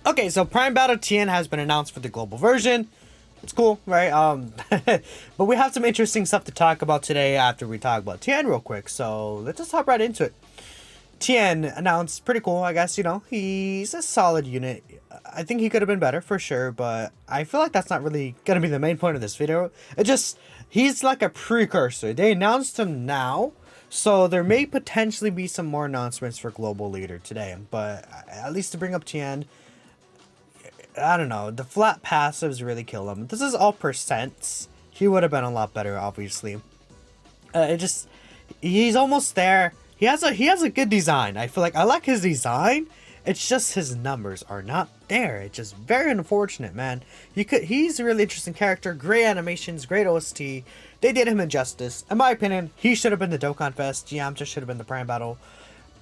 Okay, so Prime Battle Tien has been announced for the global version. It's cool, right? But we have some interesting stuff to talk about today after we talk about Tien real quick. So let's just hop right into it. Tien announced, pretty cool, I guess. He's a solid unit. I think he could have been better for sure, but I feel like that's not really gonna be the main point of this video. He's like a precursor. They announced him now, so there may potentially be some more announcements for global leader today. But at least to bring up Tien, I don't know. The flat passives really kill him. This is all percents. He would have been a lot better, obviously. He's almost there. He has a good design. I feel like I like his design. It's just his numbers are not there. It's just very unfortunate, man. He's a really interesting character. Great animations, great OST. They did him injustice. In my opinion, he should have been the Dokkan Fest. Yamcha should have been the Prime Battle.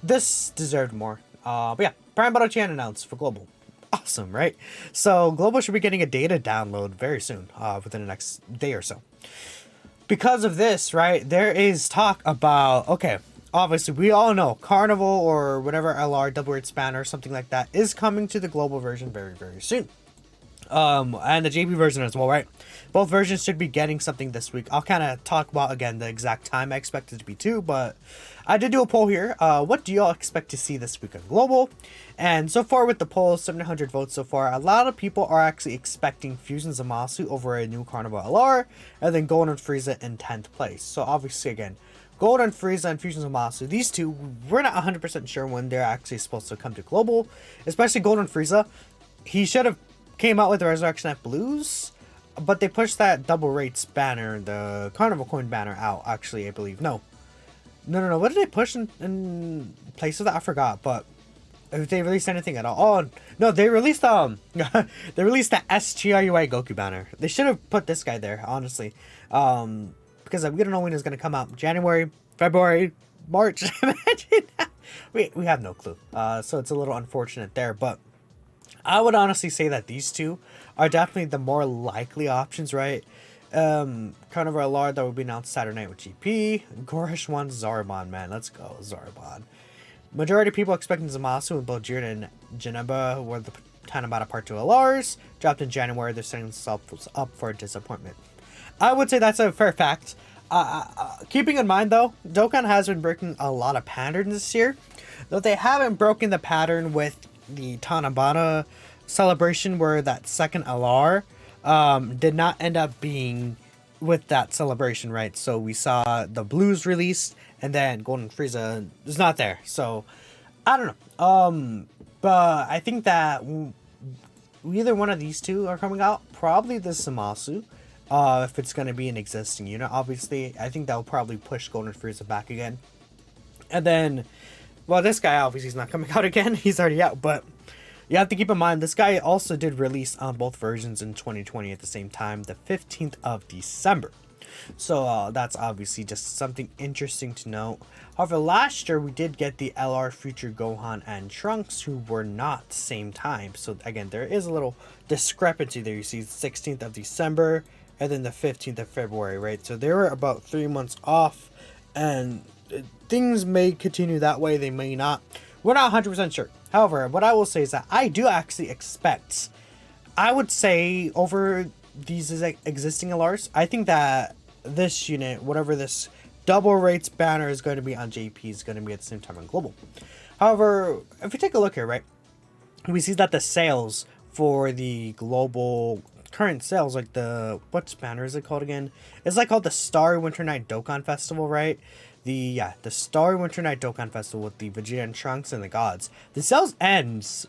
This deserved more. But yeah, Prime Battle Tien announced for global. Awesome, right? So global should be getting a data download very soon, within the next day or so. Because of this, right, there is talk about, okay, obviously we all know Carnival or whatever LR double rate spanner or something like that is coming to the global version very, very soon. And the JP version as well, right? Both versions should be getting something this week. I'll kind of talk about, again, the exact time I expect it to be too, but I did do a poll here. What do y'all expect to see this week on global? And so far with the poll, 700 votes so far, a lot of people are actually expecting Fusion Zamasu over a new Carnival LR, and then Golden Frieza in 10th place. So obviously, again, Golden Frieza and Fusion Zamasu, these two, we're not 100% sure when they're actually supposed to come to global, especially Golden Frieza. He should have came out with the Resurrection F Blues, but they pushed that double rates banner, the Carnival Coin banner out, actually, I believe. No. What did they push in place of that? I forgot, but if they released anything at all. Oh, no, they released, they released the SGRUI Goku banner. They should have put this guy there, honestly. Because we don't know when it's going to come out. January, February, March. Imagine that. We have no clue. So it's a little unfortunate there, but I would honestly say that these two are definitely the more likely options, right? Carnival LR that will be announced Saturday night with GP. Gorish wants Zarbon, man. Let's go, Zarbon. Majority of people expecting Zamasu and both Jiren and Jineba were the Tanabata Part 2 LRs. Dropped in January, they're setting themselves up for a disappointment. I would say that's a fair fact. Keeping in mind, though, Dokkan has been breaking a lot of patterns this year. Though they haven't broken the pattern with the Tanabata celebration where that second LR did not end up being with that celebration, right? So we saw the Blues released and then Golden Frieza is not there. So I don't know. But I think that either one of these two are coming out. Probably the Zamasu. If it's going to be an existing unit, obviously. I think that'll probably push Golden Frieza back again. And then, well, this guy obviously is not coming out again. He's already out, but you have to keep in mind, this guy also did release on both versions in 2020 at the same time, the 15th of December. So that's obviously just something interesting to note. However, last year we did get the LR Future Gohan and Trunks, who were not same time. So again, there is a little discrepancy there. You see the 16th of December and then the 15th of February, right? So they were about 3 months off, and things may continue that way. They may not. We're not 100% sure. However, what I will say is that I do actually expect, I would say, over these existing LRs, I think that this unit, whatever this double rates banner is going to be on JP, is going to be at the same time on global. However, if we take a look here, right, we see that the sales for the global current sales, like the, what banner is it called again? It's like called the Starry Winter Night Dokkan Festival, right? The Starry Winter Night Dokkan Festival with the Vegeta and Trunks and the gods. The sales ends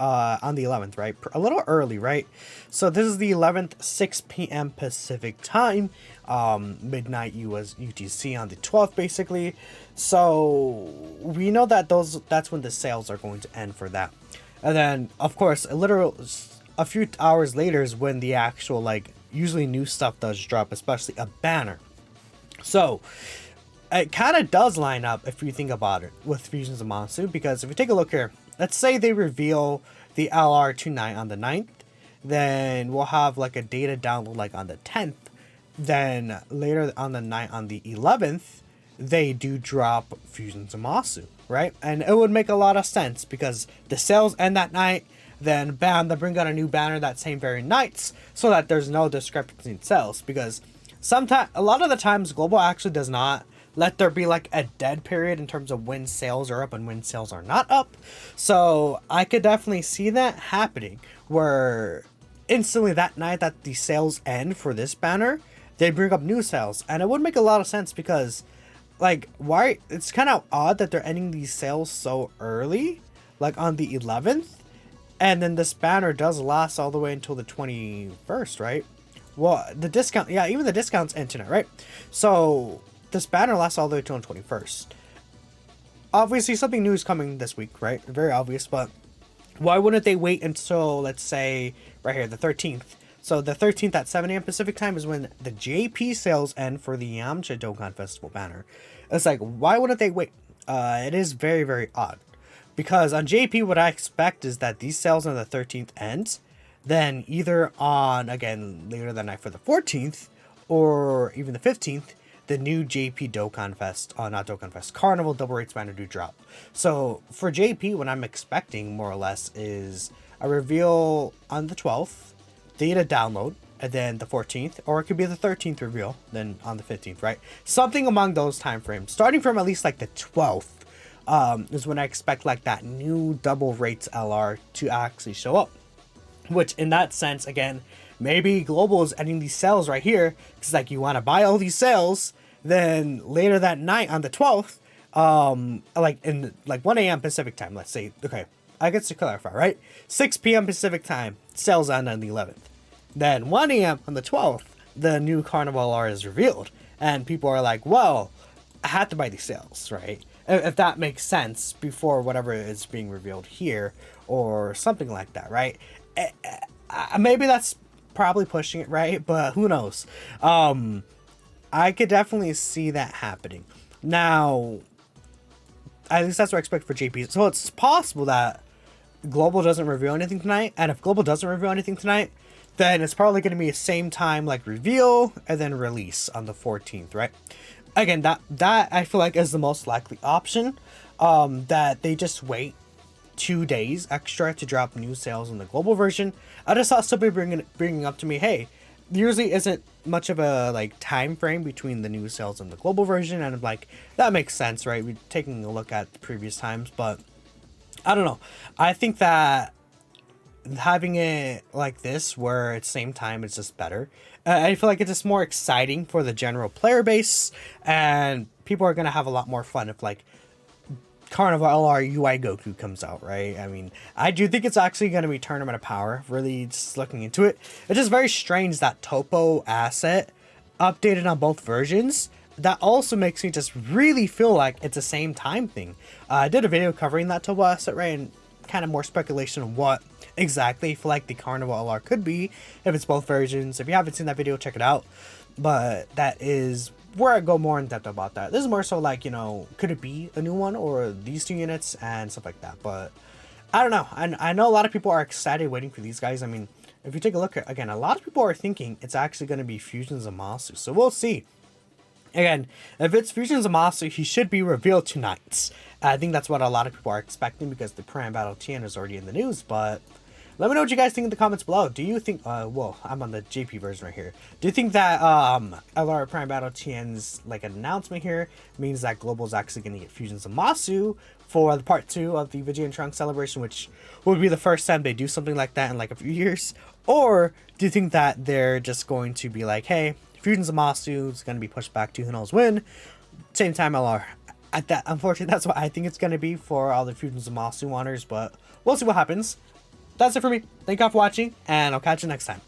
on the 11th, right? A little early, right? So this is the 11th, 6 p.m. Pacific time, midnight US UTC on the 12th, basically. So we know that that's when the sales are going to end for that. And then, of course, a few hours later is when the actual, like, usually new stuff does drop, especially a banner. So it kind of does line up, if you think about it, with Fusions of Monsoon, because if you take a look here, let's say they reveal the LR tonight on the 9th, then we'll have like a data download like on the 10th, then later on the night on the 11th, they do drop Fusions of Masu, right? And it would make a lot of sense because the sales end that night, then bam, they bring out a new banner that same very night, so that there's no discrepancy in sales. Because sometimes, a lot of the times, Global actually does not let there be like a dead period in terms of when sales are up and when sales are not up. So I could definitely see that happening, where instantly that night that the sales end for this banner, they bring up new sales. And it would make a lot of sense because, like, why, it's kind of odd that they're ending these sales so early, like on the 11th, and then this banner does last all the way until the 21st, right? Well, the discount, yeah, even the discounts end tonight, right? So this banner lasts all the way until the 21st. Obviously, something new is coming this week, right? Very obvious, but why wouldn't they wait until, let's say, right here, the 13th? So the 13th at 7 a.m. Pacific time is when the JP sales end for the Yamcha Dokkan Festival banner. It's like, why wouldn't they wait? It is very, very odd. Because on JP, what I expect is that these sales on the 13th end, then either on, again, later that night for the 14th, or even the 15th, the new JP Dokkan Fest, not Dokkan Fest, Carnival Double Rates banner do drop. So for JP, what I'm expecting more or less is a reveal on the 12th, data download, and then the 14th, or it could be the 13th reveal, then on the 15th, right? Something among those time frames, starting from at least like the 12th, is when I expect like that new double rates LR to actually show up. Which in that sense, again, maybe Global is ending these sales right here, because like you want to buy all these sales, then later that night on the 12th, like in like 1 a.m. Pacific time, let's say, okay, I guess to clarify, right? 6 p.m. Pacific time, sales end on the 11th. Then 1 a.m. on the 12th, the new Carnival R is revealed. And people are like, well, I had to buy these sales, right? If that makes sense, before whatever is being revealed here, or something like that, right? Maybe that's probably pushing it, right? But who knows? I could definitely see that happening. Now, at least that's what I expect for JP. So it's possible that Global doesn't reveal anything tonight. And if Global doesn't reveal anything tonight, then it's probably going to be the same time, like reveal and then release on the 14th, right? Again, that I feel like is the most likely option. That they just wait 2 days extra to drop new sales in the Global version. I just saw somebody bringing up to me, hey, there usually isn't much of a like time frame between the new sales and the Global version, and I'm like, that makes sense, right? We're taking a look at the previous times, but I don't know. I think that having it like this, where it's same time, is just better. I feel like it's just more exciting for the general player base, and people are gonna have a lot more fun if like Carnival LR UI Goku comes out, right? I mean, I do think it's actually going to be Tournament of Power, really just looking into it. It's just very strange that Topo asset updated on both versions. That also makes me just really feel like it's the same time thing. I did a video covering that Topo asset, right? And kind of more speculation on what exactly I feel like the Carnival LR could be, if it's both versions. If you haven't seen that video, check it out. But that is where I go more in depth about that. This is more so like, you know, could it be a new one or these two units and stuff like that. But I don't know. I know a lot of people are excited waiting for these guys. I mean, if you take a look at, again, a lot of people are thinking it's actually going to be Fusion Zamasu. So we'll see. Again, if it's Fusion Zamasu, he should be revealed tonight. I think that's what a lot of people are expecting because the Prime Battle TN is already in the news. But let me know what you guys think in the comments below. Do you think, well, I'm on the JP version right here. Do you think that LR Prime Battle TN's like announcement here means that Global is actually going to get Fusion Zamasu for the part 2 of the Vegeta and Trunks celebration, which would be the first time they do something like that in like a few years? Or do you think that they're just going to be like, hey, Fusion Zamasu is going to be pushed back to who knows when? Same time LR. At that, unfortunately, that's what I think it's going to be for all the Fusion Zamasu honors, but we'll see what happens. That's it for me. Thank you all for watching, and I'll catch you next time.